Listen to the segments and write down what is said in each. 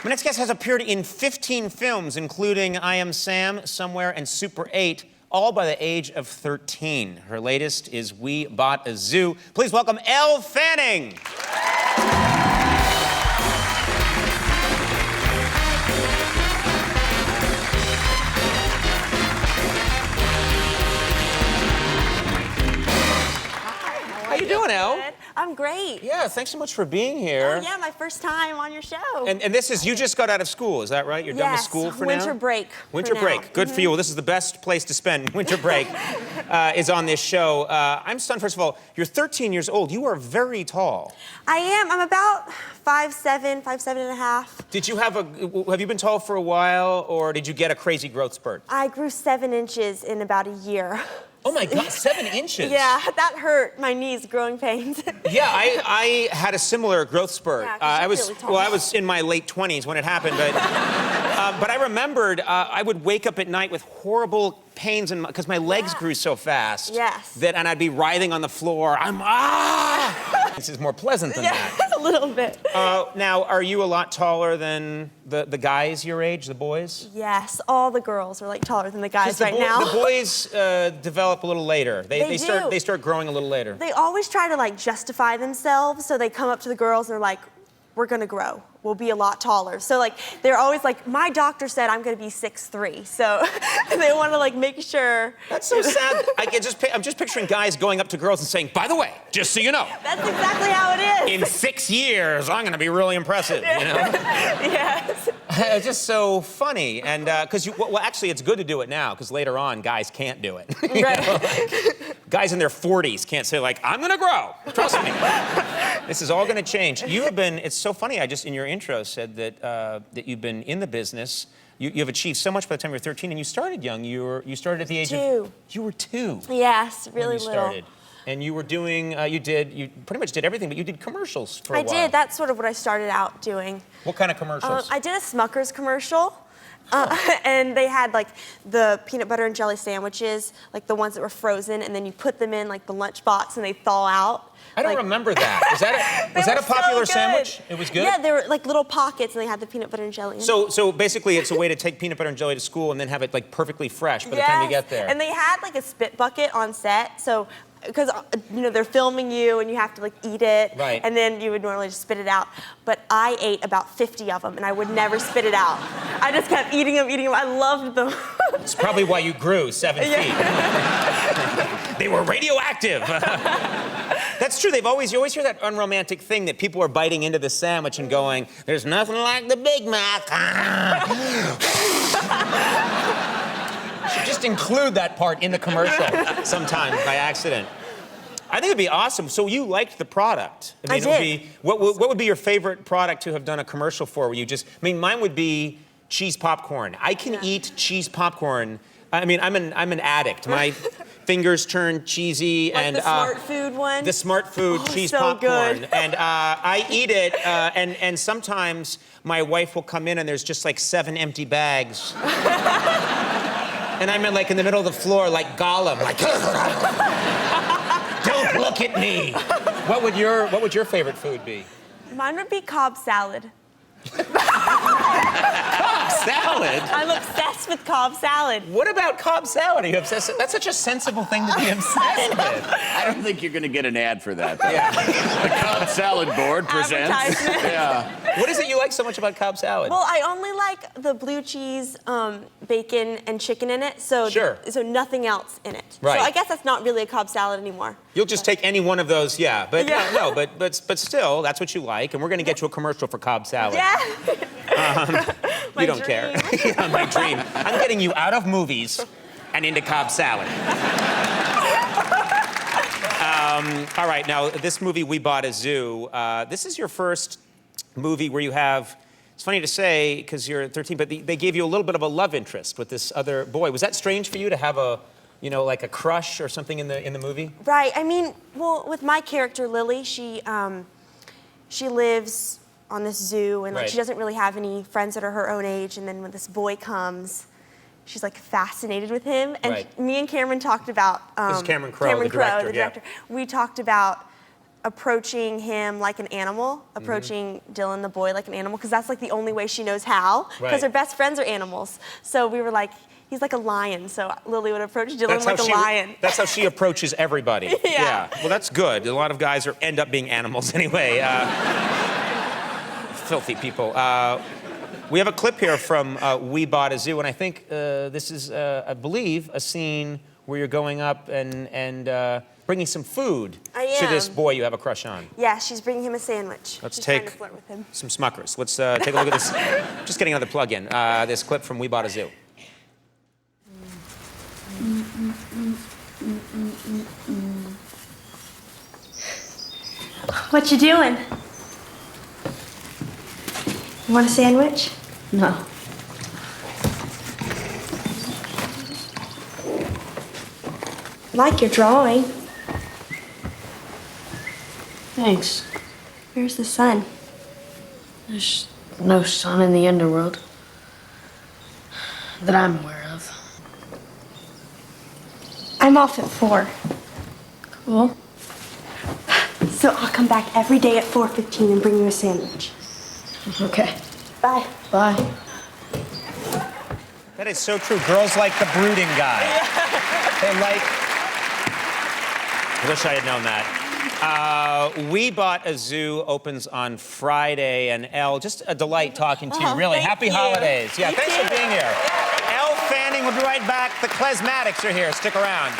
My next guest has appeared in 15 films, including I Am Sam, Somewhere, and Super 8, all by the age of 13. Her latest is We Bought a Zoo. Please welcome Elle Fanning. How you doing, Elle? I'm great. Yeah, thanks so much for being here. Oh, yeah, my first time on your show. And this is, you just got out of school, is that right? You're done with school for now? Winter break. Winter break. Good for you. Well, this is the best place to spend winter break is on this show. I'm stunned, first of all, you're 13 years old. You are very tall. I am. I'm about 5'7", 5'7.5". Did you have you been tall for a while, or did you get a crazy growth spurt? I grew 7 inches in about a year. Oh my God, 7 inches? Yeah, that hurt. My knees, growing pains. Yeah, I had a similar growth spurt. Yeah, I was really tall. well, I was in my late 20s when it happened, but I remembered I would wake up at night with horrible pains because my legs grew so fast. Yes. And I'd be writhing on the floor. This is more pleasant than that. A little bit. Now, are you a lot taller than the guys your age, the boys? Yes, all the girls are like taller than the guys right now. The boys develop a little later. They start growing a little later. They always try to like justify themselves, so they come up to the girls and they're like, "We're gonna grow. We'll be a lot taller." So like they're always like, "My doctor said I'm gonna be 6'3", so they want to like make sure. That's so sad. I'm just picturing guys going up to girls and saying, "By the way, just so you know, that's exactly how it is. in 6 years, I'm gonna be really impressive." You know? Yes. It's just so funny, and because well, actually, it's good to do it now because later on, guys can't do it. Right. Guys in their 40s can't say like, "I'm gonna grow." Trust me. This is all gonna change. You have been. It's so funny. I just in your intro said that that you've been in the business. You have achieved so much by the time you were 13, and you started young. You started at the age of 2. You were 2. Yes, really when you little. started. And you were doing. You pretty much did everything, but you did commercials for a while. I did. That's sort of what I started out doing. What kind of commercials? I did a Smucker's commercial. And they had like the peanut butter and jelly sandwiches, like the ones that were frozen, and then you put them in like the lunchbox and they thaw out. I don't remember that. Was that a popular sandwich? It was good? Yeah, they were like little pockets and they had the peanut butter and jelly in it. So basically it's a way to take peanut butter and jelly to school and then have it like perfectly fresh by the time you get there. And they had like a spit bucket on set, so because you know they're filming you and you have to like eat it, right? And then you would normally just spit it out. But I ate about 50 of them, and I would never spit it out. I just kept eating them. I loved them. It's probably why you grew 7 feet. They were radioactive. That's true. You always hear that unromantic thing that people are biting into the sandwich and going, "There's nothing like the Big Mac." Should just include that part in the commercial sometime by accident. I think it'd be awesome. So you liked the product. I did. What would be your favorite product to have done a commercial for? Where you just, mine would be cheese popcorn. I can eat cheese popcorn. I mean, I'm an addict. My fingers turn cheesy, like and the Smart Food one. The Smart Food cheese so popcorn, good. and I eat it, and sometimes my wife will come in and there's just like 7 empty bags. And I'm like in the middle of the floor, like Gollum, like, "Don't look at me." What would your favorite food be? Mine would be Cobb salad. Cobb salad? I'm obsessed with Cobb salad. What about Cobb salad? Are you obsessed? That's such a sensible thing to be obsessed with. I don't think you're going to get an ad for that, though. Yeah. The Cobb Salad Board presents. Advertisement. Yeah. What is it you like so much about Cobb salad? Well, I only like the blue cheese, bacon, and chicken in it, so so nothing else in it. Right. So I guess that's not really a Cobb salad anymore. You'll just take any one of those, yeah. But no, but still, that's what you like, and we're gonna get you a commercial for Cobb salad. Yeah. You don't care. Yeah, my dream. I'm getting you out of movies and into Cobb salad. All right, now this movie, We Bought a Zoo. This is your first movie where you have. It's funny to say because you're 13, but they gave you a little bit of a love interest with this other boy. Was that strange for you to have like a crush or something in the movie? Right. I mean, well, with my character Lily, she lives on this zoo, and like she doesn't really have any friends that are her own age. And then when this boy comes, she's like fascinated with him. And me and Cameron talked about this is Cameron Crowe, the director. We talked about approaching him like an animal, approaching Dylan the boy like an animal, because that's like the only way she knows how, because Right. her best friends are animals. So we were like, he's like a lion, so Lily would approach Dylan like a lion. That's how she approaches everybody. Yeah. Well, that's good. A lot of guys end up being animals anyway. Filthy people. We have a clip here from We Bought a Zoo, and I think this is, I believe, a scene where you're going up and bringing some food to this boy you have a crush on. Yeah, she's bringing him a sandwich. Let's She's take trying to flirt with him. some Smuckers. Let's take a look at this. Just getting another plug in. This clip from We Bought a Zoo. What you doing? You want a sandwich? No. I like your drawing. Thanks. Where's the sun? There's no sun in the underworld that I'm aware of. I'm off at 4. Cool. So I'll come back every day at 4:15 and bring you a sandwich. Okay. Bye. Bye. That is so true. Girls like the brooding guy. They like. I wish I had known that. We Bought a Zoo opens on Friday, and Elle, just a delight talking to you. Really, thank happy you. holidays. Yeah, You thanks for too. being here. Elle Fanning will be right back. The Klezmatics are here. Stick around.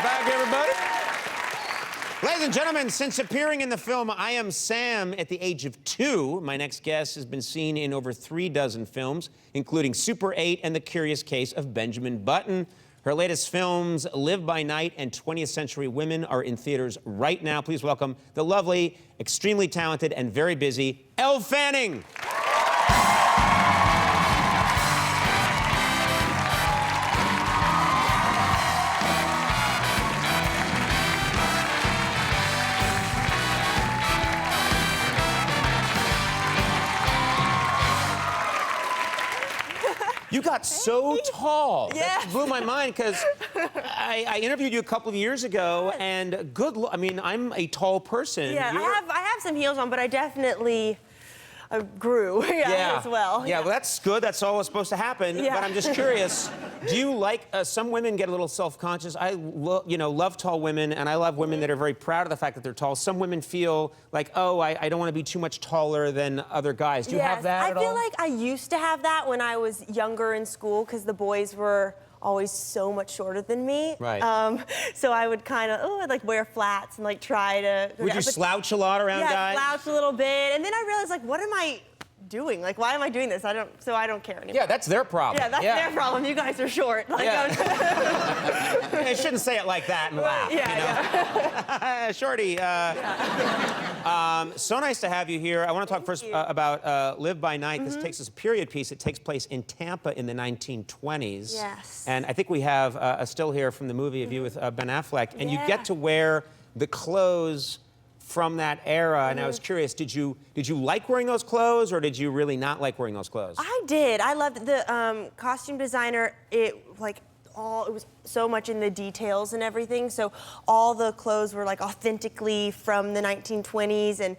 Back, everybody. Ladies and gentlemen, since appearing in the film I Am Sam at the age of 2, my next guest has been seen in over 3 dozen films, including Super 8 and The Curious Case of Benjamin Button. Her latest films, Live by Night and 20th Century Women, are in theaters right now. Please welcome the lovely, extremely talented, and very busy Elle Fanning. You got so tall. Yeah. That blew my mind because I interviewed you a couple of years ago, and I mean, I'm a tall person. Yeah, I have some heels on, but I definitely grew as well. Yeah, well, that's good. That's all that's supposed to happen. Yeah. But I'm just curious. Do you like some women get a little self-conscious? I love tall women, and I love women that are very proud of the fact that they're tall. Some women feel like, oh, I don't want to be too much taller than other guys. Do you have that at all? I feel like I used to have that when I was younger in school because the boys were always so much shorter than me. Right. So I would kind of, I'd like wear flats and like try to. Would you slouch a lot around guys? Yeah, slouch a little bit, and then I realized like, what am I doing? Like, why am I doing this? I don't care anymore. Yeah, that's their problem. Yeah, that's their problem. You guys are short. Like, I shouldn't say it like that and laugh. Yeah. Shorty, so nice to have you here. I want to talk first about Live by Night. This takes us a period piece. It takes place in Tampa in the 1920s. Yes. And I think we have a still here from the movie of you with Ben Affleck. And you get to wear the clothes from that era, and I was curious, did you like wearing those clothes, or did you really not like wearing those clothes? I did. I loved the costume designer. It was so much in the details and everything. So all the clothes were like authentically from the 1920s, and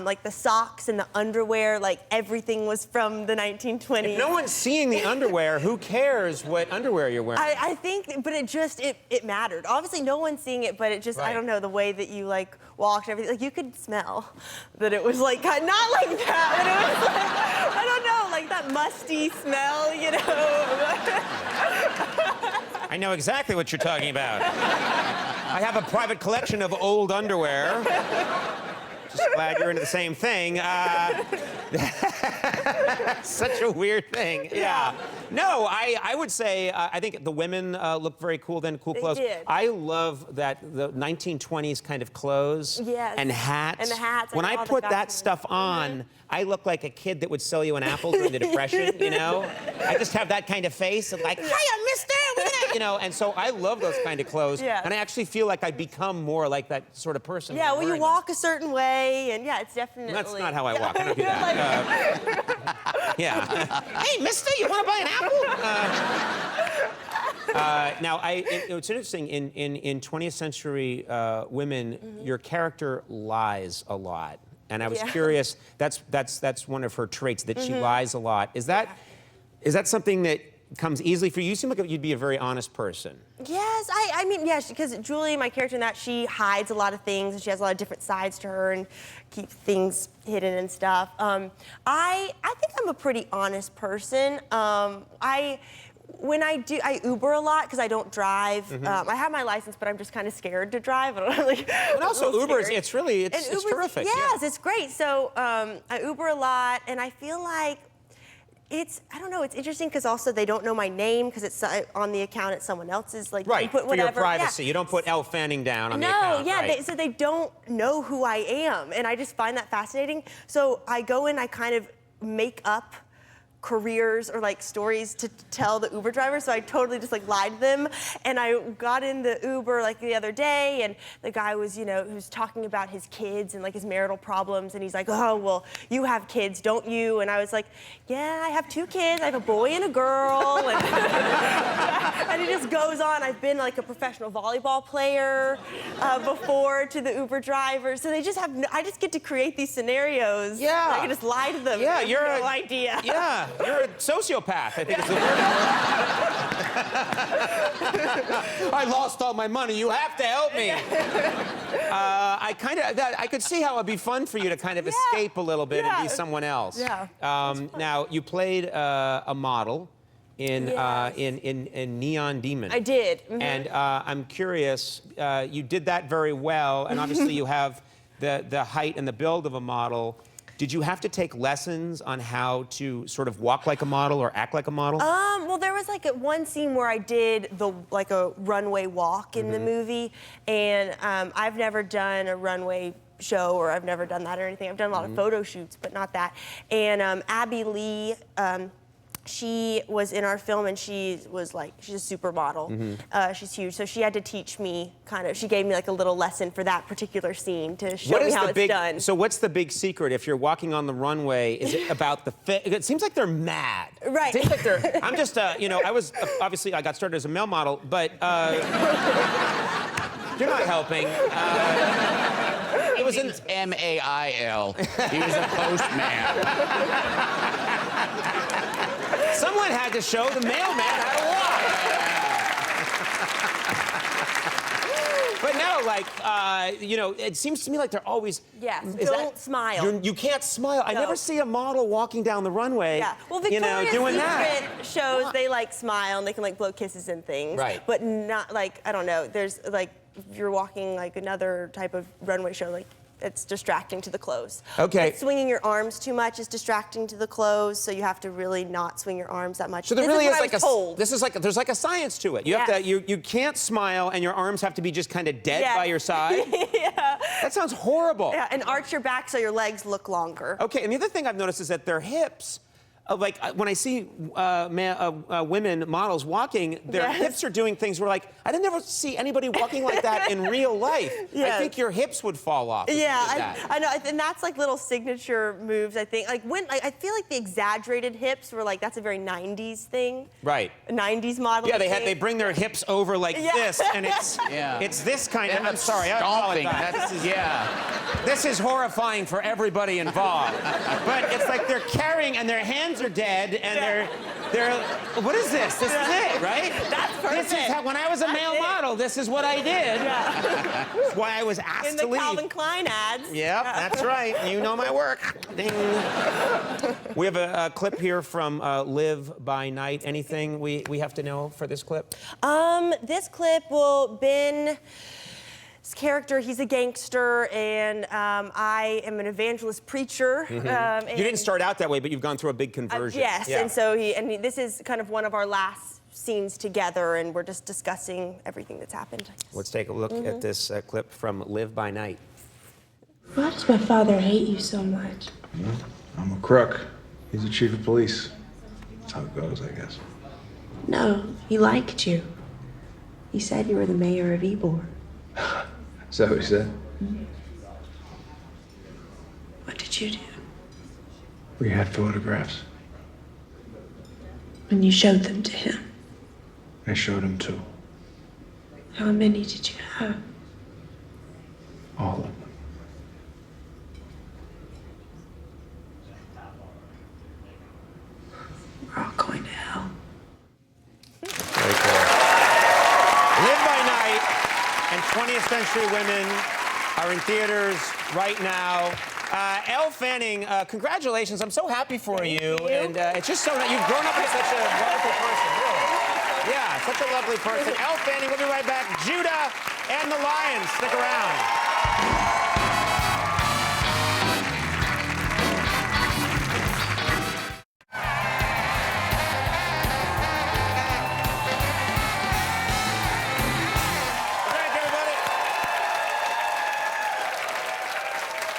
like the socks and the underwear, like everything was from the 1920s. If no one's seeing the underwear, who cares what underwear you're wearing? I think, but it mattered. Obviously, no one's seeing it, but it just, I don't know, the way that you like walked and everything, like you could smell that it was like, not like that, but it was like, I don't know, like that musty smell, you know? I know exactly what you're talking about. I have a private collection of old underwear. Just glad you're into the same thing. Such a weird thing. Yeah. No, I would say I think the women look very cool then, cool clothes. They did. I love that the 1920s kind of clothes and hats. And the hats. When I all the put guys that were- stuff on, I look like a kid that would sell you an apple during the Depression, you know? I just have that kind of face of like, hiya, mister, you know, and so I love those kind of clothes. Yeah. And I actually feel like I become more like that sort of person. Yeah, when I'm well, you wearing them. walk a certain way, and yeah, it's definitely. That's not how I walk. I don't do You're that. Yeah. Hey, mister, you want to buy an apple? Now, it's interesting, in 20th century women, your character lies a lot. And I was curious, that's one of her traits, that she lies a lot. Is that something that comes easily for you? You seem like you'd be a very honest person. Yes, I mean, yes, because Julie, my character in that, she hides a lot of things, and she has a lot of different sides to her, and keep things hidden and stuff. I think I'm a pretty honest person. When I Uber a lot because I don't drive. I have my license, but I'm just kind of scared to drive. I don't like. And also, Uber, scary. it's Uber's, terrific. Yes, it's great. So I Uber a lot, and I feel like I don't know, it's interesting because also they don't know my name because it's on the account, it's someone else's. Like, Right, you put for whatever. your privacy. Yeah. You don't put Elle Fanning down on the No, account. yeah, right. so they don't know who I am, and I just find that fascinating. So I go in, I kind of make up careers or like stories to tell the Uber driver, so I totally just like lied to them. And I got in the Uber like the other day, and the guy was, you know, who's talking about his kids and like his marital problems, and he's like, oh, well, you have kids, don't you? And I was like, yeah, I have 2 kids, I have a boy and a girl. And, and he just goes on. I've been like a professional volleyball player before to the Uber driver, so they just have, I just get to create these scenarios. Yeah. I can just lie to them. Yeah, They you're have no a- idea. Yeah, you're a sociopath, I think is the word. I lost all my money. You have to help me. I could see how it'd be fun for you to kind of escape a little bit and be someone else. Yeah. Now, you played a model in Yes. in Neon Demon. I did. And I'm curious, you did that very well, and obviously you have the height and the build of a model. Did you have to take lessons on how to sort of walk like a model or act like a model? Well, there was like one scene where I did like a runway walk in the movie, and I've never done a runway show, or I've never done that or anything. I've done a lot of photo shoots, but not that. And Abby Lee, she was in our film, and she's a supermodel. She's huge, so she had to teach me she gave me like a little lesson for that particular scene to show me how it's done. So what's the big secret if you're walking on the runway? Is it about the fit? It seems like they're mad. Right. It seems like they're, I'm just, you know, I was, obviously I got started as a male model, but you're not helping. It was It's M-A-I-L. He was a postman. Someone had to show the mailman how to walk. But no, like, you know, it seems to me like they're always. Yes, is don't smile. You can't smile. I No. never see a model walking down the runway. Yeah, well, you know, Victoria's doing Secret that. shows they like smile and they can like blow kisses and things. Right. But not like, I don't know. There's like, if you're walking like another type of runway show, like it's distracting to the clothes. Okay. Like, swinging your arms too much is distracting to the clothes, so you have to really not swing your arms that much. So there This really is is what like I was told. there's like a science to it. You have to you can't smile and your arms have to be just kind of dead Yes. by your side. Yeah. That sounds horrible. Yeah, and arch your back so your legs look longer. Okay, and the other thing I've noticed is that their hips, like when I see women models walking, their Yes. hips are doing things where like I didn't ever see anybody walking like that in real life. I Yes. think your hips would fall off. if you Yeah, did that. I know, and that's like little signature moves. I think like I feel like the exaggerated hips were like that's a very '90s thing. Right. 90s model. Yeah, they bring their hips over like Yeah. this, and it's Yeah. it's this kind of. And I'm sorry, I stomping. apologize. This is horrifying for everybody involved. But it's like they're carrying, and their hands are dead, and they're what is this? This is it, right? That's perfect. This is how, when I was a male model, this is what I did. That's why I was asked In to the leave. Calvin Klein ads. Yep, that's right. You know my work. Ding. We have a clip here from Live by Night. Anything we have to know for this clip? This clip his character, he's a gangster, and I am an evangelist preacher. You didn't start out that way, but you've gone through a big conversion. Yes, Yeah. and so this is kind of one of our last scenes together, and we're just discussing everything that's happened. I guess. Let's take a look at this clip from Live by Night. Why does my father hate you so much? I'm a crook. He's the chief of police. That's how it goes, I guess. No, he liked you. He said you were the mayor of Ybor. Is that what he said? What did you do? We had photographs. And you showed them to him. I showed him too. How many did you have? All of them. We're all going to hell. Very cool. Live by Night and 20th Century Women are in theaters right now. Elle Fanning, congratulations. I'm so happy for you. And it's just so nice. You've grown up as such a wonderful person, really. Yeah, such a lovely person. Elle Fanning, we'll be right back. Judah and the Lions, stick around.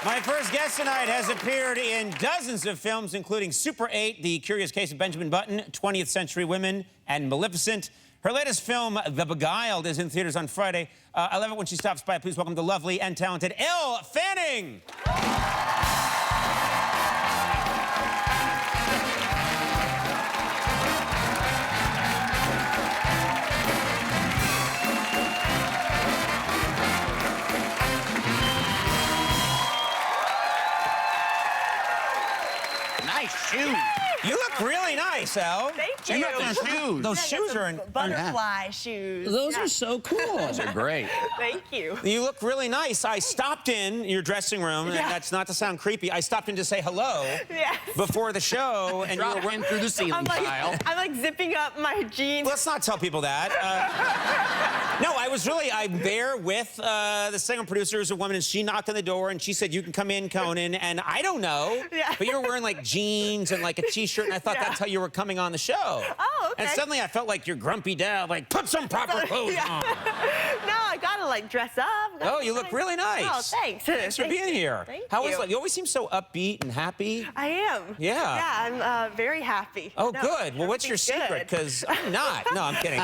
My first guest tonight has appeared in dozens of films, including Super 8, The Curious Case of Benjamin Button, 20th Century Women, and Maleficent. Her latest film, The Beguiled, is in theaters on Friday. I love it when she stops by. Please welcome the lovely and talented Elle Fanning. Nice shoes. You look really nice, Elle. Thank Check you. out those shoes. Those shoes are in... Butterfly shoes. Those Yeah. are so cool. Those are great. Thank you. You look really nice. I stopped in your dressing room, and Yeah. that's not to sound creepy. I stopped in to say hello Yes. before the show, and you were Drop in through the ceiling I'm like, tile. I'm like zipping up my jeans. Let's not tell people that. No, I'm there with the singer producer who's a woman, and she knocked on the door, and she said, you can come in, Conan, and I don't know, Yeah. but you were wearing like jeans and like a t-shirt, and I thought Yeah. that's how you were coming on the show. Oh, okay. And suddenly I felt like your grumpy dad, like, put some proper clothes Yeah. on. No, I gotta like dress up. Oh, you look really nice. Oh, thanks. Thanks for being here. Thank How you. is it? You always seem so upbeat and happy. I am. Yeah. Yeah, I'm very happy. Oh, No, good. Well, what's your everything's secret? good. Because I'm not. No, I'm kidding.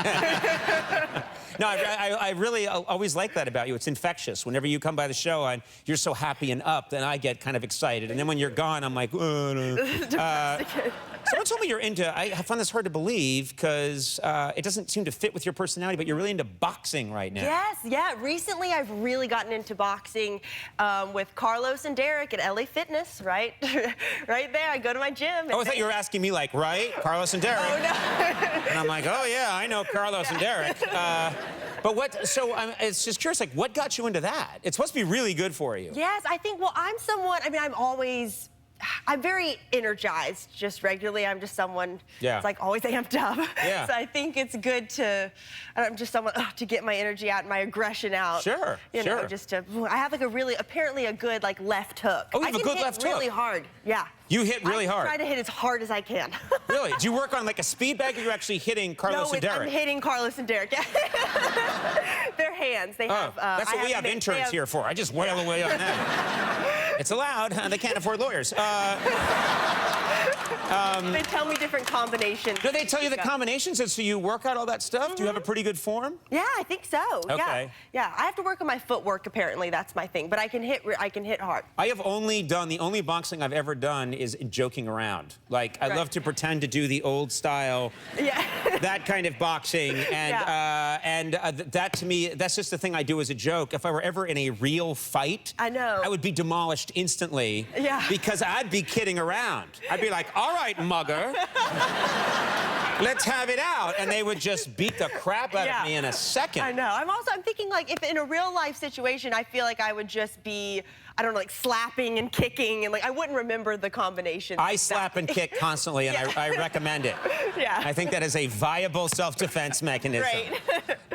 No, I really always like that about you. It's infectious. Whenever you come by the show and you're so happy and up, then I get kind of excited. And then when you're gone, I'm like, someone told me you're into, I find this hard to believe because it doesn't seem to fit with your personality, but you're really into boxing right now. Yes, yeah. Recently, I've really gotten into boxing with Carlos and Derek at LA Fitness, right? Right there. I go to my gym. Oh, I thought you were asking me, like, right? Carlos and Derek. Oh, no. And I'm like, oh, yeah, I know Carlos and Derek. But what, so it's just curious, like, what got you into that? It's supposed to be really good for you. Yes, I think, well, I'm someone, I'm very energized just regularly. I'm just someone that's like always amped up. Yeah. So I think it's good to, I'm just someone to get my energy out and my aggression out. Sure, You know, sure. just to, I have like apparently a good like left hook. Oh, you have I a can good hit left really hook. hard, yeah. You hit really hard. I try to hit as hard as I can. Really? Do you work on like a speed bag or you're actually hitting Carlos and Derek? I'm hitting Carlos and Derek. Their hands, they have. That's what we have interns here for. I just wail away on them. It's allowed. They can't afford lawyers. They tell me different combinations. Do they tell you the combinations? And so you work out all that stuff? Do you have a pretty good form? Yeah, I think so. Okay. Yeah. Yeah, I have to work on my footwork. Apparently, that's my thing. But I can hit hard. I have only done, the only boxing I've ever done is joking around. Like, I love to pretend to do the old style, Yeah. that kind of boxing. And, that to me, that's just the thing I do as a joke. If I were ever in a real fight, I know. I would be demolished instantly. Yeah. Because I'd be kidding around. I'd be like, all right, mugger. Let's have it out. And they would just beat the crap out of me in a second. I know. I'm thinking like if in a real life situation, I feel like I would just be, I don't know, like slapping and kicking and like I wouldn't remember the combinations. I slap and kick constantly, and I recommend it. Yeah. I think that is a viable self-defense mechanism.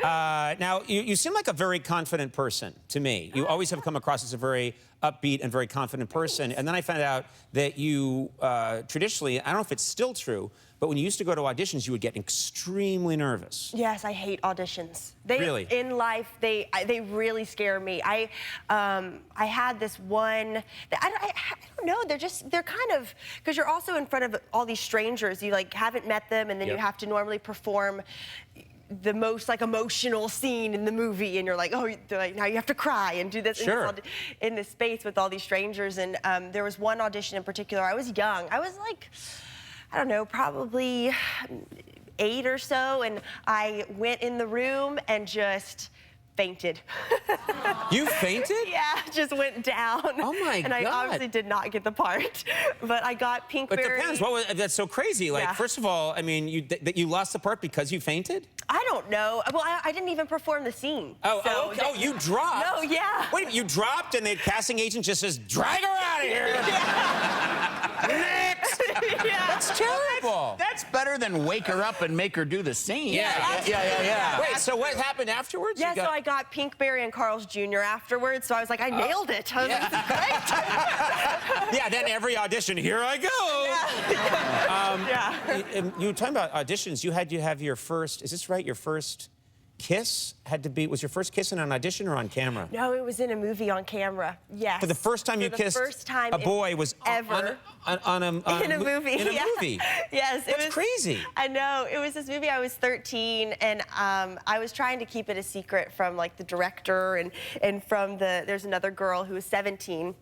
Right. Now, you seem like a very confident person to me. You always have come across as a very upbeat and very confident person. And then I found out that you traditionally, I don't know if it's still true, but when you used to go to auditions, you would get extremely nervous. Yes, I hate auditions. They, Really? In life, they really scare me. I had this one. I don't know. They're kind of, because you're also in front of all these strangers. You like haven't met them, and then you have to normally perform the most like emotional scene in the movie, and you're like, oh, they're like, now you have to cry and do this in this space with all these strangers. And there was one audition in particular. I was young. I was like, I don't know, probably 8 or so, and I went in the room and just fainted. You fainted? Yeah, just went down. Oh my And I God. obviously did not get the part, but I got Pinkberry. But it depends. That's so crazy. Like, Yeah. first of all, I mean, you lost the part because you fainted? I don't know. Well, I didn't even perform the scene. So Oh, you dropped? No, yeah. Wait a minute, you dropped and the casting agent just says, drag her out of here. Next. Yeah. That's terrible. That's better than wake her up and make her do the scene. Yeah. Wait, so what happened afterwards? Yeah, so I got Pinkberry and Carl's Jr. afterwards, so I was like, I nailed it. I was like, this is great. Yeah, then every audition, here I go. Yeah. You were talking about auditions. You had to have your first, is this right, your first kiss was your first kiss in an audition or on camera? No, it was in a movie on camera. Yes. For the first time you kissed a boy was ever on a in a movie. In a movie. Yes, That's crazy. I know. It was this movie. I was 13, and I was trying to keep it a secret from like the director and from there's another girl who was 17.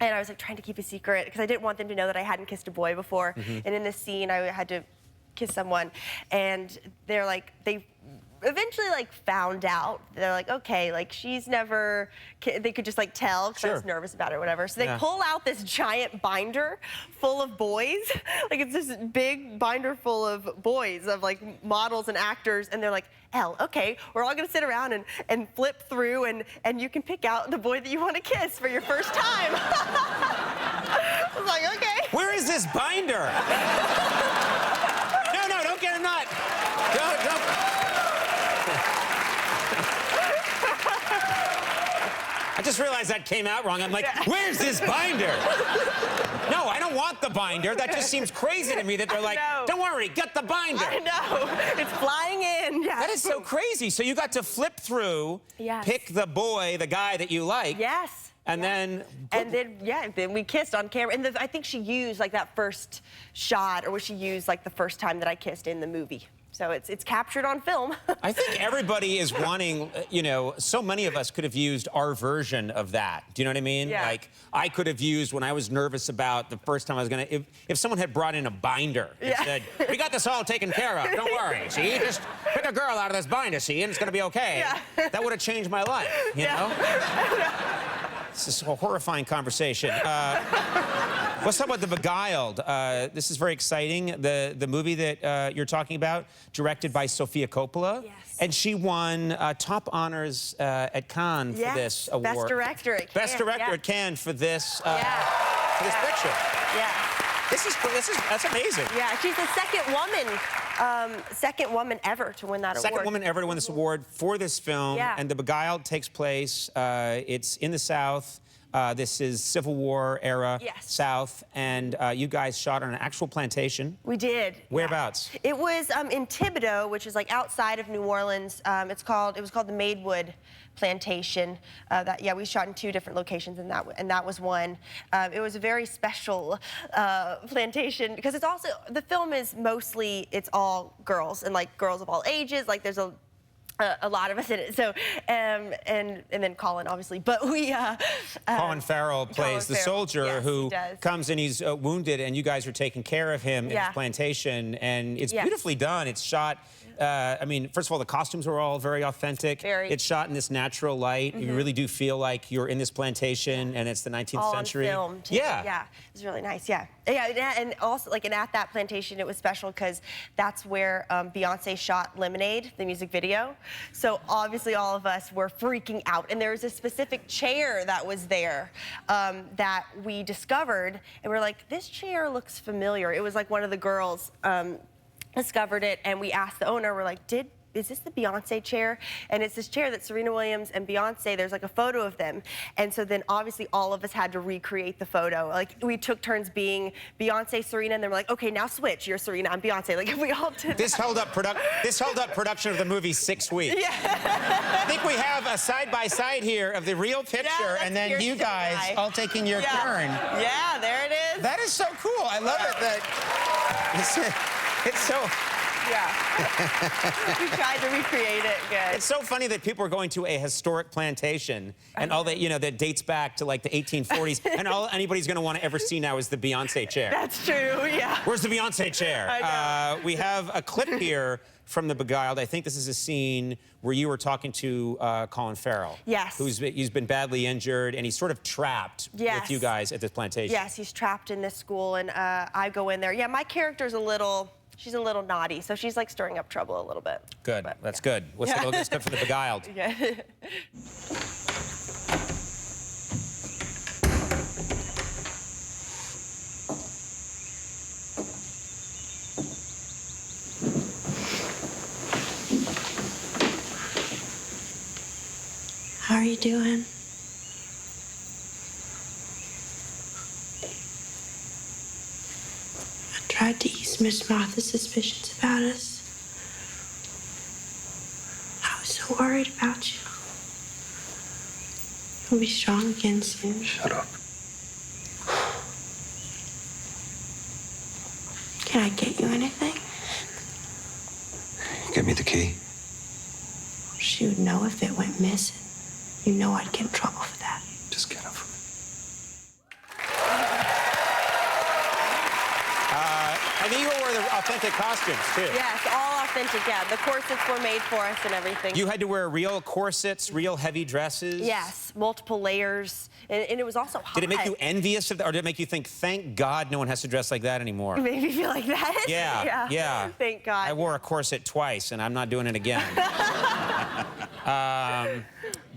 And I was like trying to keep a secret because I didn't want them to know that I hadn't kissed a boy before. And in this scene, I had to kiss someone, and they're like, they eventually like found out. They're like, okay, like she's never, they could just like tell because I was nervous about it or whatever. So they pull out this giant binder full of boys. Like it's this big binder full of boys, of like models and actors. And they're like, Elle, okay, we're all gonna sit around and flip through and you can pick out the boy that you want to kiss for your first time. I was like, okay. Where is this binder? No, don't get a nut. Don't. I just realized that came out wrong. I'm like, where's this binder? No, I don't want the binder. That just seems crazy to me that they're like, don't worry, get the binder. I know. It's flying in. Yeah. That is so crazy. So you got to flip through, pick the boy, the guy that you like. Yes. And then... And then we kissed on camera. And I think she used like that first shot, or was she used like the first time that I kissed in the movie. So it's captured on film. I think everybody is wanting, so many of us could have used our version of that. Do you know what I mean? Yeah. Like, I could have used when I was nervous about the first time I was going to, if someone had brought in a binder and said, we got this all taken care of, don't worry, see? Just pick a girl out of this binder, see, and it's going to be okay. Yeah. That would have changed my life, you know? This is a horrifying conversation. Let's talk about The Beguiled. This is very exciting. The movie that you're talking about, directed by Sofia Coppola. Yes. And she won top honors at Cannes for this award. Best director at Cannes. Best director at Cannes for this picture. Yeah. That's amazing. Yeah, she's the second woman ever to win that award. Second woman ever to win this award for this film. Yeah. And The Beguiled takes place, it's in the South. This is Civil War era South, and you guys shot on an actual plantation. We did. Whereabouts? Yeah. It was in Thibodaux, which is like outside of New Orleans. It was called the Maidwood Plantation. We shot in 2 different locations, and that was one. It was a very special plantation because the film is mostly it's all girls and like girls of all ages. Like there's a lot of us in it. So, and then Colin, obviously. But we... Colin Farrell plays the soldier who he comes and he's wounded, and you guys are taking care of him in his plantation. And it's beautifully done. It's shot... first of all, the costumes are all very authentic. It's shot in this natural light. You really do feel like you're in this plantation, and it's the 19th century. On film, too. Yeah, it was really nice. Yeah, and also like, and at that plantation, it was special because that's where Beyonce shot Lemonade, the music video. So obviously, all of us were freaking out, and there was a specific chair that was there that we discovered, and we're like, this chair looks familiar. It was like one of the girls. Discovered it, and we asked the owner, we're like, did is this the Beyonce chair? And it's this chair that Serena Williams and Beyonce, there's like a photo of them. And so then obviously all of us had to recreate the photo. Like we took turns being Beyonce, Serena, and then we're like, okay, now switch. You're Serena, I'm Beyonce. Like we all did This held up production of the movie 6 weeks. Yeah. I think we have a side-by-side here of the real picture and then you guys all taking your turn. Yeah, there it is. That is so cool. I love it. It's so... Yeah. We tried to recreate it good. It's so funny that people are going to a historic plantation and all that, that dates back to like the 1840s, and all anybody's going to want to ever see now is the Beyonce chair. That's true, yeah. Where's the Beyonce chair? I know. We have a clip here from The Beguiled. I think this is a scene where you were talking to Colin Farrell. Yes. He's been badly injured, and he's sort of trapped with you guys at this plantation. Yes, he's trapped in this school, and I go in there. Yeah, my character's she's a little naughty, so she's like stirring up trouble a little bit. Good, But, that's good. Let's go for The Beguiled. Yeah. How are you doing? I tried to ease Miss Martha's suspicions about us. I was so worried about you. You'll be strong again soon. Shut up. Can I get you anything? Give me the key. She would know if it went missing. You know I'd get in trouble for that. Just get it for me. I think you wore the authentic costumes, too. Yes, all authentic, yeah. The corsets were made for us and everything. You had to wear real corsets, real heavy dresses? Yes, multiple layers, and it was also hot. Did it make you envious of that, or did it make you think, thank God no one has to dress like that anymore? It made me feel like that. Yeah. Thank God. I wore a corset twice, and I'm not doing it again.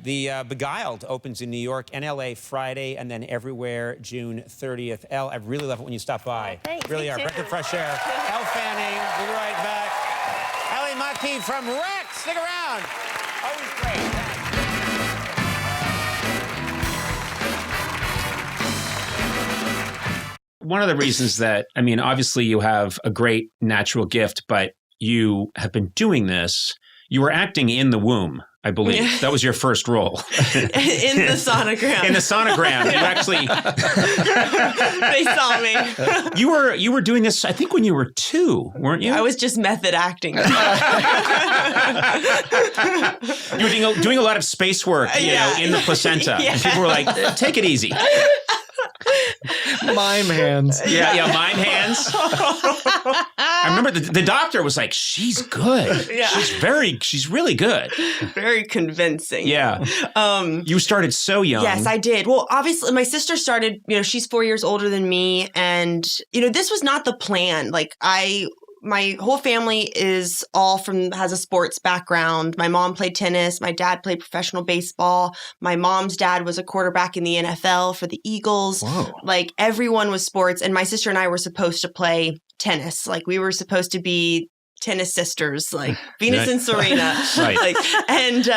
The Beguiled opens in New York and LA Friday, and then everywhere June 30th. Elle, I really love it when you stop by. Thanks, Really me are. too. Breath of fresh air. Elle Fanning, we'll be right back. Ellie Maki from Rex, stick around. Always great. One of the reasons that, I mean, obviously you have a great natural gift, but you have been doing this. You were acting in the womb, I believe. Yeah. That was your first role. In the sonogram. In the sonogram. You actually... They saw me. You were doing this, I think, when you were 2, weren't you? I was just method acting. You were doing a lot of space work, you know, in the placenta. Yeah. And people were like, take it easy. Mime hands. Yeah, mime hands. I remember the doctor was like, she's good. Yeah. She's really good. Very convincing. Yeah. You started so young. Yes, I did. Well, obviously, my sister started, she's 4 years older than me. And, this was not the plan. Like, my whole family has a sports background. My mom played tennis. My dad played professional baseball. My mom's dad was a quarterback in the NFL for the Eagles. Whoa. Like, everyone was sports. And my sister and I were supposed to play tennis. Like, we were supposed to be tennis sisters, like Venus and Serena. Right. Like, and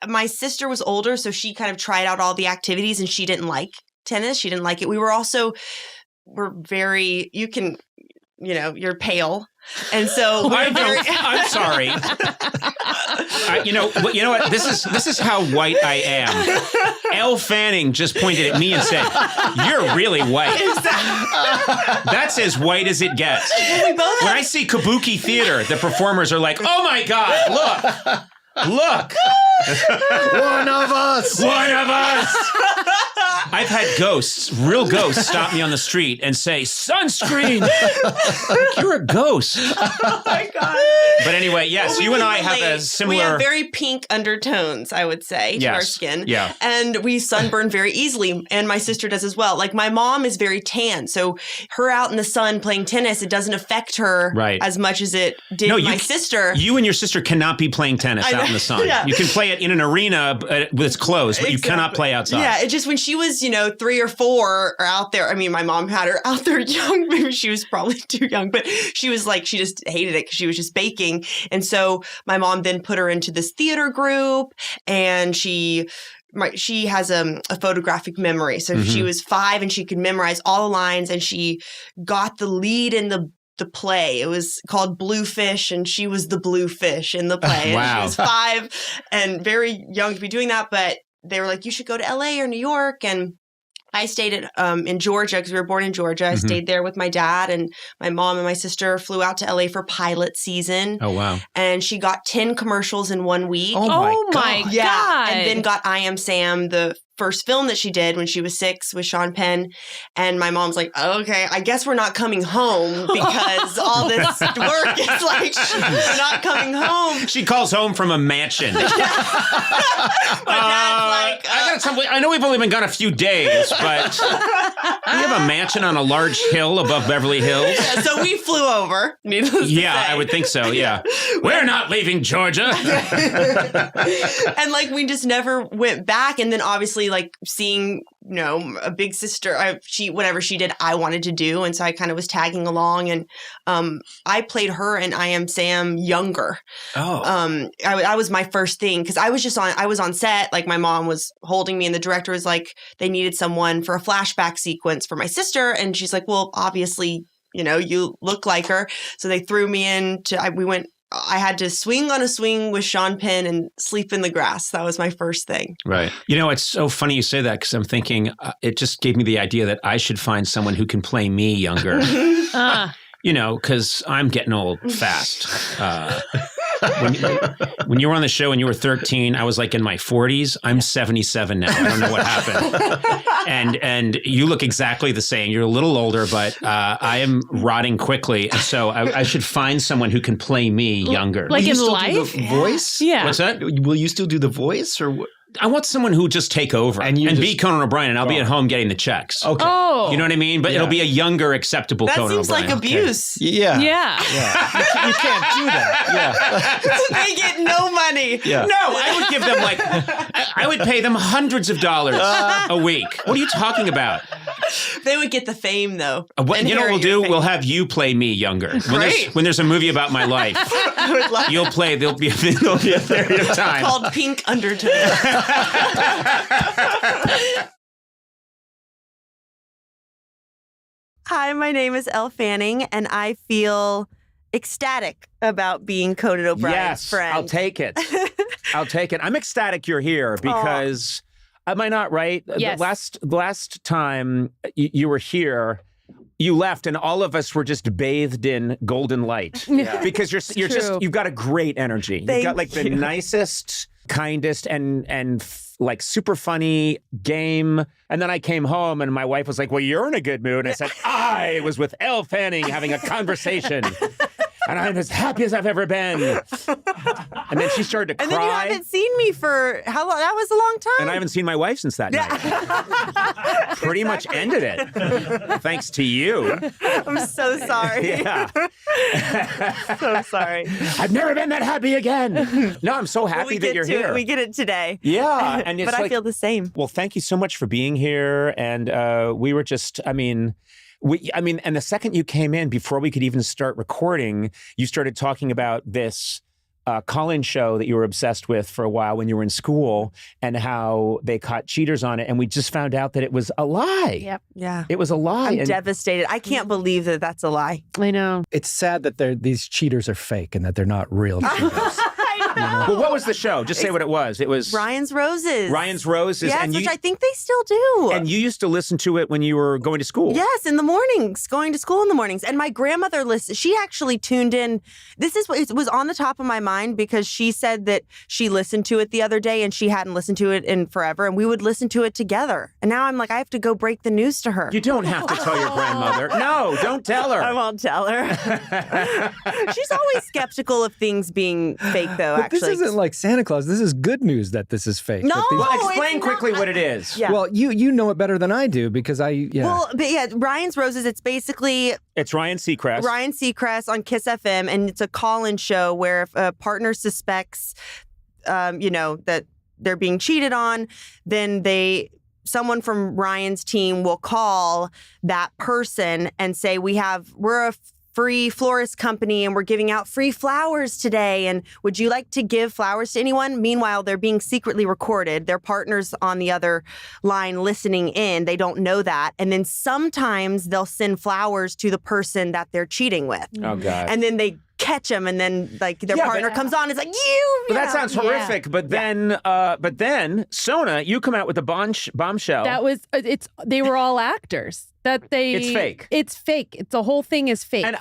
my sister was older, so she kind of tried out all the activities, and she didn't like tennis. She didn't like it. We're very, you're pale. And so I'm sorry. You know what? This is how white I am. Elle Fanning just pointed at me and said, "You're really white." That's as white as it gets. When I see Kabuki theater, the performers are like, "Oh my God, look." One of us. One of us. I've had real ghosts, stop me on the street and say, "Sunscreen." Like, you're a ghost. Oh my God. But anyway, yes, you and I have a similar. We have very pink undertones, I would say, to our skin. Yeah. And we sunburn very easily. And my sister does as well. Like, my mom is very tan. So her out in the sun playing tennis, it doesn't affect her as much as it did my sister. You and your sister cannot be playing tennis out in the sun. Yeah. You can play it in an arena with its closed, but you cannot play outside. Yeah, it just when she was kids, 3 or 4 are out there. I mean, my mom had her out there young. Maybe she was probably too young, but she was like, she just hated it because she was just baking. And so my mom then put her into this theater group, and she has a photographic memory. So she was 5 and she could memorize all the lines, and she got the lead in the play. It was called Bluefish, and she was the bluefish in the play. Wow. And she was 5 and very young to be doing that, but they were like, you should go to LA or New York. And I stayed in Georgia because we were born in Georgia. I stayed there with my dad, and my mom and my sister flew out to LA for pilot season. Oh, wow. And she got 10 commercials in 1 week. Oh my God. Yeah. And then got I Am Sam, the first film that she did when she was 6 with Sean Penn. And my mom's like, okay, I guess we're not coming home because all this work is like, we're not coming home. She calls home from a mansion. My dad's like, I know we've only been gone a few days, but we have a mansion on a large hill above Beverly Hills. yeah, so we flew over. Needless to say. I would think so. Yeah. We're not leaving Georgia. And like, we just never went back. And then obviously like seeing, a big sister, whatever she did, I wanted to do. And so I kind of was tagging along, and I played her in I Am Sam younger. Oh. I was my first thing because I was on set, like my mom was holding me, and the director was like, they needed someone for a flashback sequence for my sister. And she's like, well, obviously, you look like her. So they threw me I had to swing on a swing with Sean Penn and sleep in the grass. That was my first thing. Right. It's so funny you say that because I'm thinking it just gave me the idea that I should find someone who can play me younger. Because I'm getting old fast. When you were on the show and you were 13, I was like in my 40s. I'm 77 now. I don't know what happened. And you look exactly the same. You're a little older, but I am rotting quickly. And so I should find someone who can play me younger. Like in still life? Do the voice? Yeah. What's that? Will you still do the voice or what? I want someone who would just take over and be Conan O'Brien, and I'll be at home getting the checks. Okay. Oh. You know what I mean? But it'll be a younger, acceptable That Conan seems O'Brien. like abuse. Yeah. Yeah. You can't do that. Yeah. They get no money. Yeah. No, I would give them I would pay them hundreds of dollars a week. What are you talking about? They would get the fame though. You know what we'll Inherit do? your fame. We'll have you play me younger. Great. When there's a movie about my life, you'll play. There'll be a period of time. Called Pink Undertow. Hi, my name is Elle Fanning, and I feel ecstatic about being Conan O'Brien's friend. I'll take it. I'll take it. I'm ecstatic you're here because, am I not right? Yes. The last time you were here, you left and all of us were just bathed in golden light. Because you've got a great energy. You've got like the nicest, kindest, and like super funny game. And then I came home and my wife was like, well, you're in a good mood. And I said, I was with Elle Fanning having a conversation. And I'm as happy as I've ever been. And then she started to cry. And then you haven't seen me for how long? That was a long time. And I haven't seen my wife since that night. Pretty much ended it. Thanks to you. I'm so sorry. Yeah. So sorry. I've never been that happy again. No, I'm so happy We that get you're to here. it. We get it today. Yeah. And it's But I like, feel the same. well, thank you so much for being here. And we were just, and the second you came in, before we could even start recording, you started talking about this call-in show that you were obsessed with for a while when you were in school and how they caught cheaters on it. And we just found out that it was a lie. Yep. Yeah. It was a lie. I'm And devastated. I can't believe that that's a lie. I know. It's sad that these cheaters are fake and that they're not real cheaters. Well, what was the show? Just say what it was. It was Ryan's Roses. Ryan's Roses. Yes, and which I think they still do. And you used to listen to it when you were going to school. Yes, in the mornings, going to school in the mornings. And my grandmother listened. She actually tuned in. This is what it was on the top of my mind because she said that she listened to it the other day and she hadn't listened to it in forever. And we would listen to it together. And now I'm like, I have to go break the news to her. You don't have to tell your grandmother. No, don't tell her. I won't tell her. She's always skeptical of things being fake, though, But actually. this isn't like Santa Claus. This is good news that this is fake. No, That these- Well, explain it's quickly not. what it is. Yeah. Well, you know it better than I do because Well, but yeah, Ryan's Roses, it's basically It's Ryan Seacrest. Ryan Seacrest on Kiss FM, and it's a call-in show where if a partner suspects, that they're being cheated on, then they someone from Ryan's team will call that person and say, we're a free florist company and we're giving out free flowers today. And would you like to give flowers to anyone? Meanwhile, they're being secretly recorded. Their partner's on the other line listening in. They don't know that. And then sometimes they'll send flowers to the person that they're cheating with. Oh, God. And then they catch them, and then like their partner comes on. It's like But that sounds horrific. But then, Sona, you come out with a bombshell. That was they were all actors. It's fake. It's fake. The whole thing is fake. And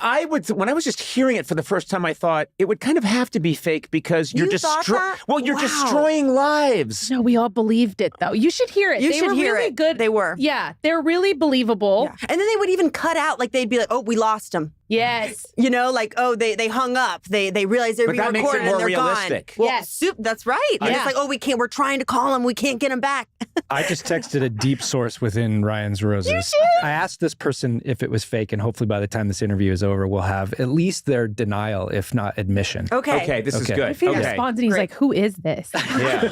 when I was just hearing it for the first time, I thought it would kind of have to be fake because you're destroying lives. No, we all believed it though. You should hear it. You should hear really it. Good. They were. Yeah, they're really believable. Yeah. And then they would even cut out, like they'd be like, "Oh, we lost them." Yes. You know, like, oh, they hung up. They realized they were being recorded and they're realistic. gone. Well, Yes. that's right. And it's like, oh, we're trying to call them. We can't get them back. I just texted a deep source within Ryan's Roses. I asked this person if it was fake, and hopefully by the time this interview is over, we'll have at least their denial, if not admission. Okay. This is good. If he responds and he's like, "Who is this?" Yeah.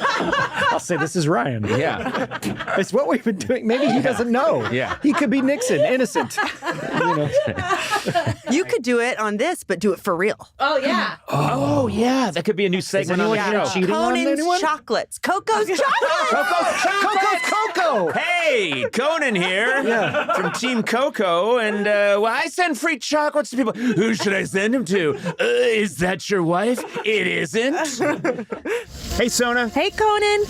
I'll say this is Ryan. Yeah. It's what we've been doing. Maybe he doesn't know. Yeah. He could be Nixon, innocent. You could do it on this, but do it for real. Oh yeah. Oh, yeah. That could be a new segment on the show. cheating on Conan's anyone? chocolates. Coco's chocolates. Coco! Hey, Conan here from Team Coco, and I send free chocolates to people. Who should I send them to? Is that your wife? It isn't. Hey, Sona. Hey, Conan.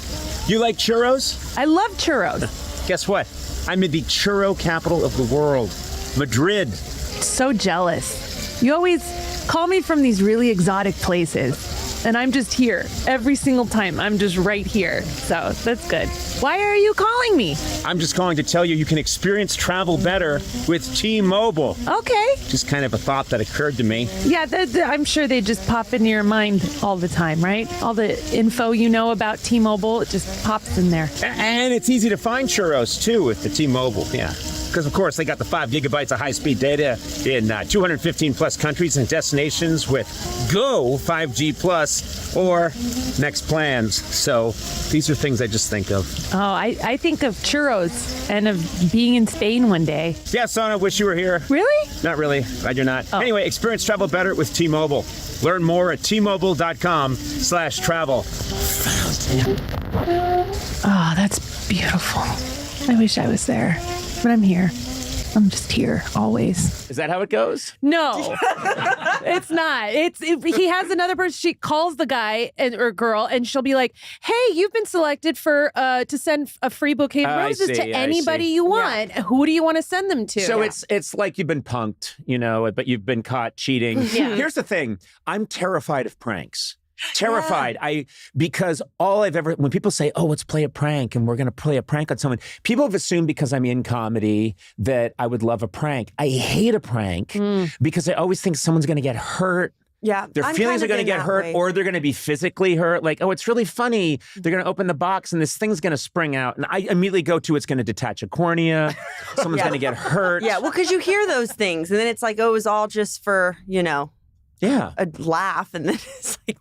You like churros? I love churros. Guess what? I'm in the churro capital of the world, Madrid. So jealous. You always call me from these really exotic places, and I'm just here every single time. I'm just right here. So that's good. Why are you calling me? I'm just calling to tell you you can experience travel better with T-Mobile. Okay. Just kind of a thought that occurred to me. Yeah, I'm sure they just pop into your mind all the time, right? All the info you know about T-Mobile, it just pops in there. And it's easy to find churros, too, with the T-Mobile, yeah. Because, of course, they got the 5 gigabytes of high-speed data in 215 plus countries and destinations with Go 5G Plus or Next Plans. So these are things I just think of. Oh, I think of churros and of being in Spain one day. Yeah, Sona, wish you were here. Really? Not really. Glad you're not. Anyway, experience travel better with T-Mobile. Learn more at T-Mobile.com/travel. Oh, that's beautiful. I wish I was there, but I'm here. I'm just here always. Is that how it goes? No, it's not. He has another person. She calls the guy or girl, and she'll be like, "Hey, you've been selected for to send a free bouquet of roses to anybody you want. Yeah. Who do you want to send them to?" So it's like you've been punked, but you've been caught cheating. Yeah. Here's the thing: I'm terrified of pranks. Terrified. Because when people say, "Oh, let's play a prank," and we're going to play a prank on someone, people have assumed because I'm in comedy that I would love a prank. I hate a prank because I always think someone's going to get hurt. Yeah, their feelings are going to get hurt, or they're going to be physically hurt. Like, oh, it's really funny. They're going to open the box and this thing's going to spring out, and I immediately go to it's going to detach a cornea. Someone's going to get hurt. Yeah, well, because you hear those things, and then it's like, oh, it was all just for Yeah. a laugh, and then it's like,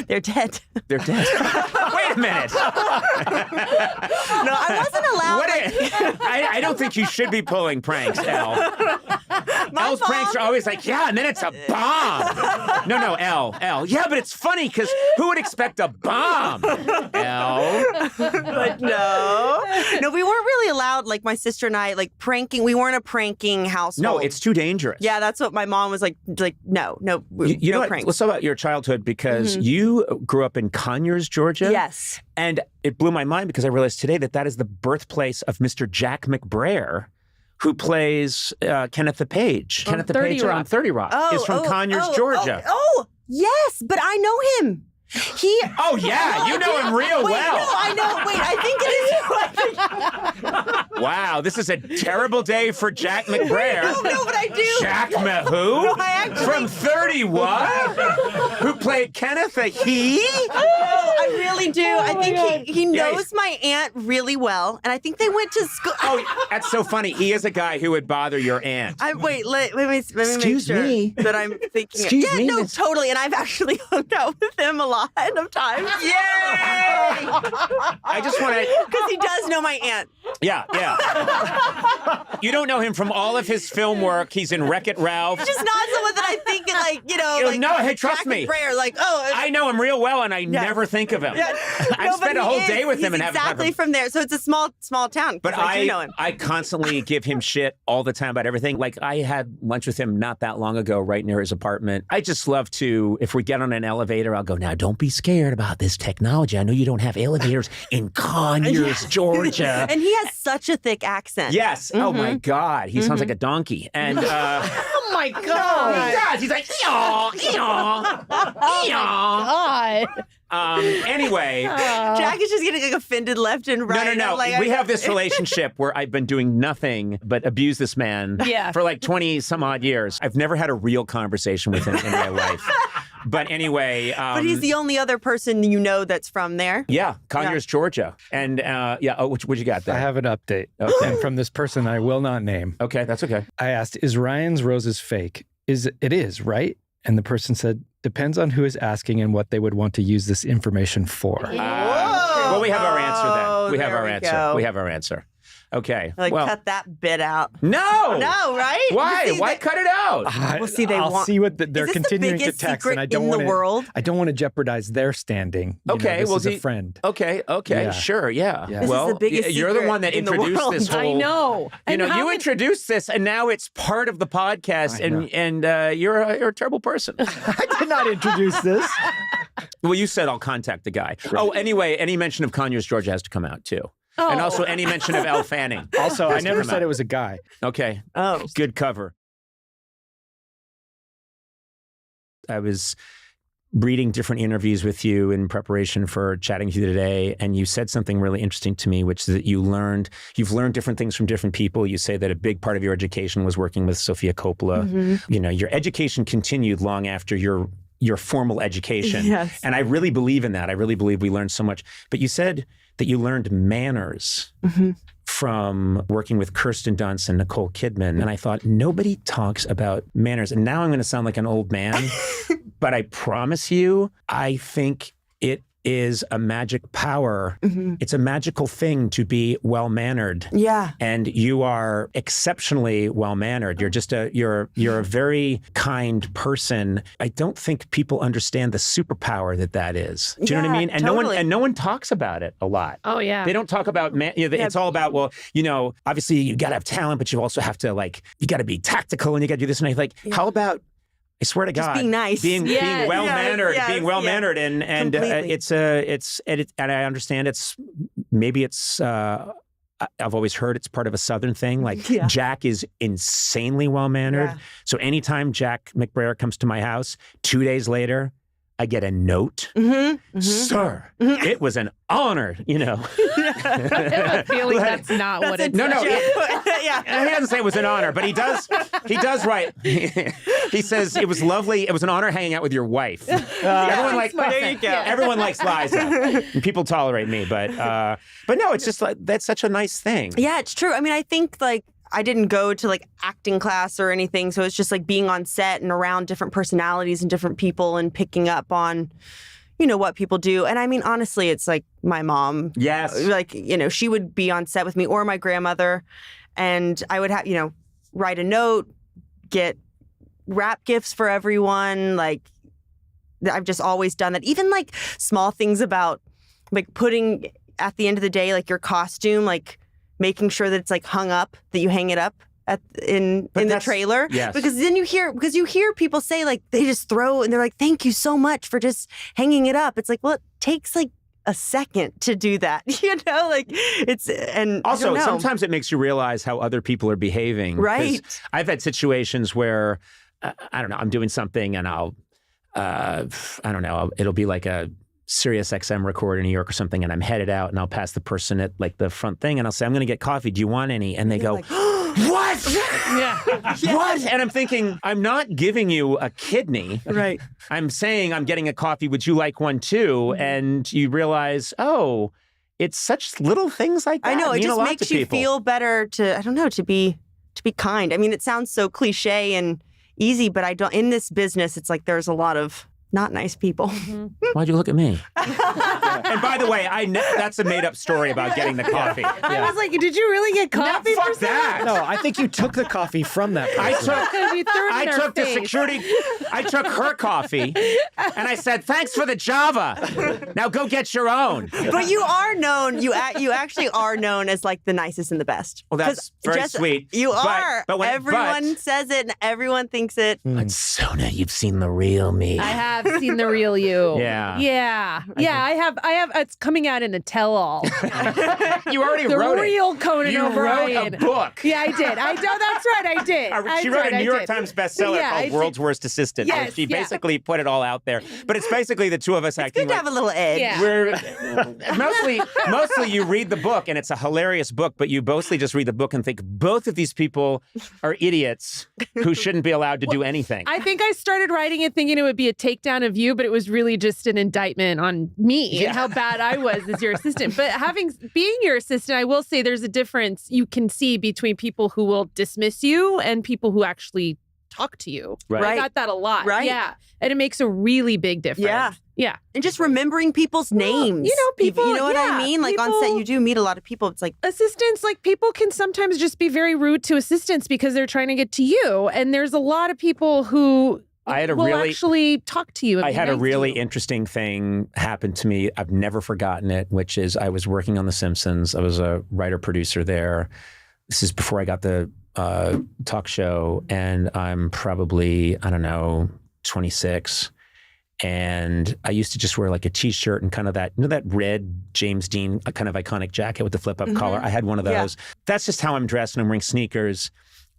they're dead. They're dead. Wait a minute. No, I wasn't allowed. I don't think you should be pulling pranks, Elle. Elle's pranks are always like, yeah, and then it's a bomb. No, Elle. Yeah, but it's funny because who would expect a bomb? Elle. But no, we weren't really allowed. Like my sister and I, like pranking. We weren't a pranking household. No, it's too dangerous. Yeah, that's what my mom was like. No. You know what? Pranks. Let's talk about your childhood because you grew up in Conyers, Georgia. Yes. And it blew my mind because I realized today that is the birthplace of Mr. Jack McBrayer, who plays Kenneth the Page. Kenneth the Page on 30 Rock is from Conyers, Georgia. Oh, yes, but I know him. Oh, yeah, you know him real well. No, I know. Wait, I think it is. Wow, this is a terrible day for Jack McBrayer. No, but I do. Jack Mahu? No, I actually. From 30 what? Who played Kenneth a he? I I really do. I think he knows my aunt really well, and I think they went to school. Oh, that's so funny. He is a guy who would bother your aunt. Wait, let me Excuse make sure me. that I'm thinking. Excuse me, no, miss. totally. And I've actually hung out with him a lot of times. Yay! I just want to. Because he does know my aunt. Yeah. You don't know him from all of his film work. He's in Wreck-It Ralph. Just not someone that I think, No, hey, trust me. Prayer, I know him real well, and I never think of him. Yeah. I've spent a whole day with him and he's haven't talked to exactly him. from there. So it's a small town. But I do know him. I constantly give him shit all the time about everything. Like, I had lunch with him not that long ago, right near his apartment. I just love to, if we get on an elevator, I'll go, now, don't be scared about this technology. I know you don't have elevators in Conyers, Georgia. And he has such a thick accent. Yes. Oh, my God. He sounds like a donkey. And, Oh my he God. does. He's like, eeyaw, eeyaw, eeyaw. God. Anyway. Jack is just getting offended left and right. No. We have this relationship where I've been doing nothing but abuse this man for like 20 some odd years. I've never had a real conversation with him in my life. But anyway. But he's the only other person you know that's from there. Yeah, Conyers, Georgia. And what you got there? I have an update. Okay. And from this person I will not name. Okay, that's okay. I asked, is Ryan's roses fake? It is, right? And the person said, depends on who is asking and what they would want to use this information for. Well, we have our answer then. We have our answer. go. We have our answer. Okay. Cut that bit out. No! No, right? Why? You see, Why cut it out? Well, see, I'll see what they're Is this the continuing to biggest text, secret and I don't in want the to. world? I don't want to jeopardize their standing. Okay, this is a friend. Okay, Yeah. sure, yeah. Yeah. This is Well, the biggest you're the secret one that in the introduced world. this whole. I know. And how you could- introduced this, and now it's part of the podcast, and you're a terrible person. I did not introduce this. Well, you said I'll contact the guy. Right. Oh, anyway, any mention of Conyers, Georgia has to come out too. And also any mention of Elle Fanning. Also, I never said it was a guy. Okay. Oh. Good cover. I was reading different interviews with you in preparation for chatting with you today, and you said something really interesting to me, which is that you've learned different things from different people. You say that a big part of your education was working with Sofia Coppola. Mm-hmm. Your education continued long after your formal education. Yes. And I really believe in that. I really believe we learned so much. But you said that you learned manners from working with Kirsten Dunst and Nicole Kidman. And I thought, nobody talks about manners. And now I'm going to sound like an old man, but I promise you, I think it is a magic power. It's a magical thing to be well-mannered. Yeah. And you are exceptionally well-mannered. You're just you're a very kind person. I don't think people understand the superpower that is. Do you know what I mean? And totally. no one talks about it a lot. Oh, yeah. They don't talk about it's all about, obviously you got to have talent, but you also have to you got to be tactical and you got to do this and that. How about, I swear to God, being nice. being well-mannered, Yes, being well-mannered, and Completely. and I understand I've always heard it's part of a Southern thing. Like Jack is insanely well-mannered. Yeah. So anytime Jack McBrayer comes to my house, 2 days later, I get a note. Sir, it was an honor, I have a feeling that's not what it's No, Yeah. he doesn't say it was an honor, but he does write. He says it was lovely. It was an honor hanging out with your wife. Everyone there you go. Everyone likes Liza, and people tolerate me. But no, it's just that's such a nice thing. Yeah, it's true. I mean, I think I didn't go to acting class or anything, so it's just being on set and around different personalities and different people and picking up on, what people do. And I mean, honestly, it's my mom. Yes. She would be on set with me or my grandmother, and I would have, write a note, get wrap gifts for everyone. I've just always done that. Even small things about putting at the end of the day, your costume, making sure that it's hung up, that you hang it up in the trailer. Yes. Because then you hear people say they just throw and they're like, thank you so much for just hanging it up. It's well, it takes a second to do that. It's and also sometimes it makes you realize how other people are behaving. Right. 'Cause I've had situations where I don't know, I'm doing something and I'll it'll be a Sirius XM recorder in New York or something, and I'm headed out, and I'll pass the person at the front thing, and I'll say, I'm going to get coffee. Do you want any? And they go, what? Yeah. What? And I'm thinking, I'm not giving you a kidney. Right. I'm saying I'm getting a coffee. Would you like one too? And you realize, oh, it's such little things like that. I know, it mean a just lot makes to you people. feel better to be kind. I mean, it sounds so cliche and easy, but in this business, it's like there's a lot of not nice people. Why'd you look at me? And by the way, that's a made-up story about getting the coffee. I was like, did you really get coffee fuck for someone? that. No, I think you took the coffee from that person. You threw it in I her took the face. security. I took her coffee, and I said, "Thanks for the Java. Now go get your own." But you are known. You actually are known as like the nicest and the best. Well, that's 'Cause very sweet. You But- are. but when- Everyone says it, and everyone thinks it. But Sona, you've seen the real me. I have seen the real you. Yeah. Yeah. I have. It's coming out in a tell-all. You already The wrote it. real Conan You O'Brien. wrote a book. Yeah, I did. That's right. I did. She wrote a New York Times bestseller Yeah, I called did. World's Worst Assistant. Yes, And she yeah. basically put it all out there. But it's basically the two of us acting Good to like have a little edge. Yeah. we're mostly you read the book and it's a hilarious book, but you mostly just read the book and think both of these people are idiots who shouldn't be allowed to do anything. I think I started writing it thinking it would be a takedown of you, but it was really just an indictment on me and how bad I was as your assistant. But being your assistant, I will say there's a difference you can see between people who will dismiss you and people who actually talk to you. Right. I got that a lot. Right. Yeah. And it makes a really big difference. Yeah. Yeah. And just remembering people's names. you know, people- You know what yeah, I mean? Like on set, people- you do meet a lot of people. It's like, Assistants, like people can sometimes just be very rude to assistants because they're trying to get to you. And there's a lot of people who I had a will really- actually talk to you. And I be had a nice to really you. interesting thing happen to me. I've never forgotten it, which is I was working on The Simpsons. I was a writer-producer there. This is before I got the talk show, and I'm probably, 26. And I used to just wear like a t-shirt and kind of that, that red James Dean kind of iconic jacket with the flip-up collar. I had one of Yeah. those. That's just how I'm dressed, and I'm wearing sneakers.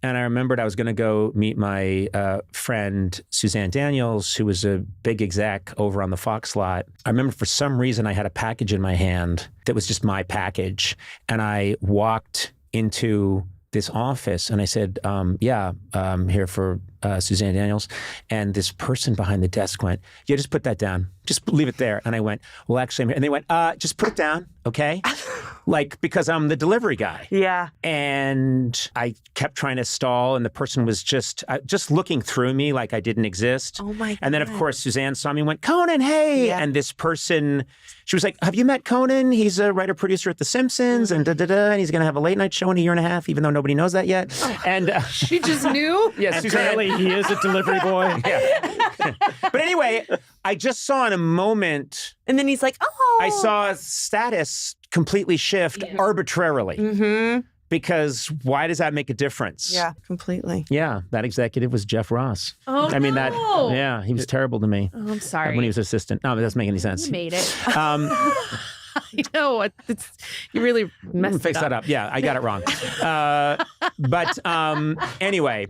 And I remembered I was going to go meet my friend, Suzanne Daniels, who was a big exec over on the Fox lot. I remember for some reason I had a package in my hand that was just my package. And I walked into this office and I said, I'm here for Suzanne Daniels. And this person behind the desk went, yeah, just put that down. Just leave it there. And I went, well, actually, I'm here. And they went, just put it down, okay? Like, because I'm the delivery guy. yeah. And I kept trying to stall, and the person was just looking through me like I didn't exist. Oh my God. And then, of course, Suzanne saw me and went, Conan, hey! Yeah. And this person, she was like, have you met Conan? He's a writer-producer at The Simpsons, and da-da-da, and he's going to have a late-night show in a year and a half, even though nobody knows that yet. And She just knew? yeah, Suzanne, Apparently, he is a delivery boy. yeah. But anyway, I just saw in a moment, And then he's like, oh. I saw a status completely shift arbitrarily. Mm-hmm. Because why does that make a difference? Yeah, completely. Yeah, that executive was Jeff Ross. Oh, I mean, that, no. yeah, he was terrible to me Oh, I'm sorry. when he was assistant. No, it doesn't make any sense. You made it. Um, I know. You really messed fix it that up. Yeah, I got it wrong. But anyway.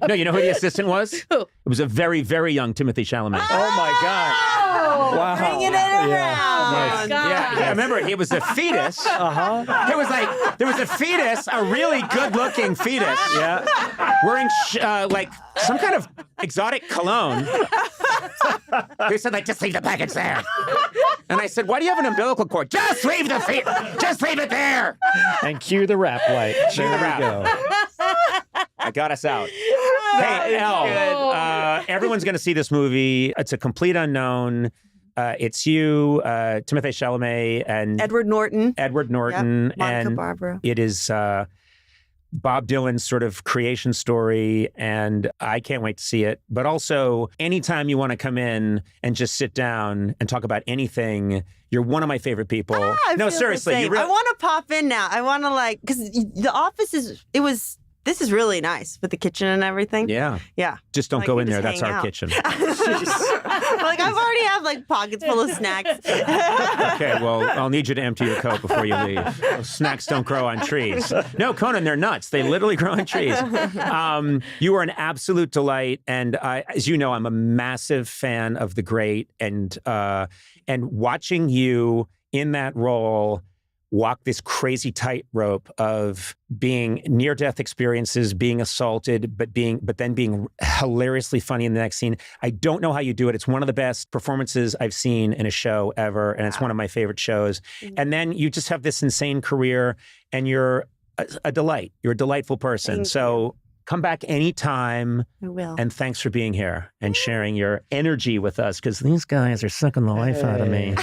No, you know who the assistant was? Who? It was a very, very young Timothy Chalamet. Oh my God. Oh, Wow. Bringing it Yeah. around. my God. Yeah, remember, it was a fetus. Uh-huh. It was like, there was a fetus, a really good-looking fetus. Yeah. Wearing like some kind of exotic cologne. They said, like, just leave the package there. And I said, why do you have an umbilical cord? Just leave just leave it there. And cue the rap light. Cue There the we rap. go. I got us out. Hey, Elle, everyone's going to see this movie. It's a complete unknown. It's you, Timothée Chalamet, and Edward Norton. Edward Norton. Yep. Monica and Barbara. it is Bob Dylan's sort of creation story, and I can't wait to see it. But also, anytime you want to come in and just sit down and talk about anything, you're one of my favorite people. I No, feel the seriously, you same. really. I want to pop in now. I want to because The Office this is really nice with the kitchen and everything. Yeah, Yeah. just don't Like, go we in there. just That's hang our out. kitchen. Like I've already have like pockets full of snacks. Okay, well, I'll need you to empty your coat before you leave. Those snacks don't grow on trees. No, Conan, they're nuts. They literally grow on trees. You are an absolute delight, and as you know, I'm a massive fan of The Great, and watching you in that role walk this crazy tightrope of being near-death experiences, being assaulted, but then being hilariously funny in the next scene. I don't know how you do it. It's one of the best performances I've seen in a show ever, and it's one of my favorite shows. And then you just have this insane career, and you're a delight. You're a delightful person. So come back anytime. I will. And thanks for being here and sharing your energy with us, because these guys are sucking the life out of me.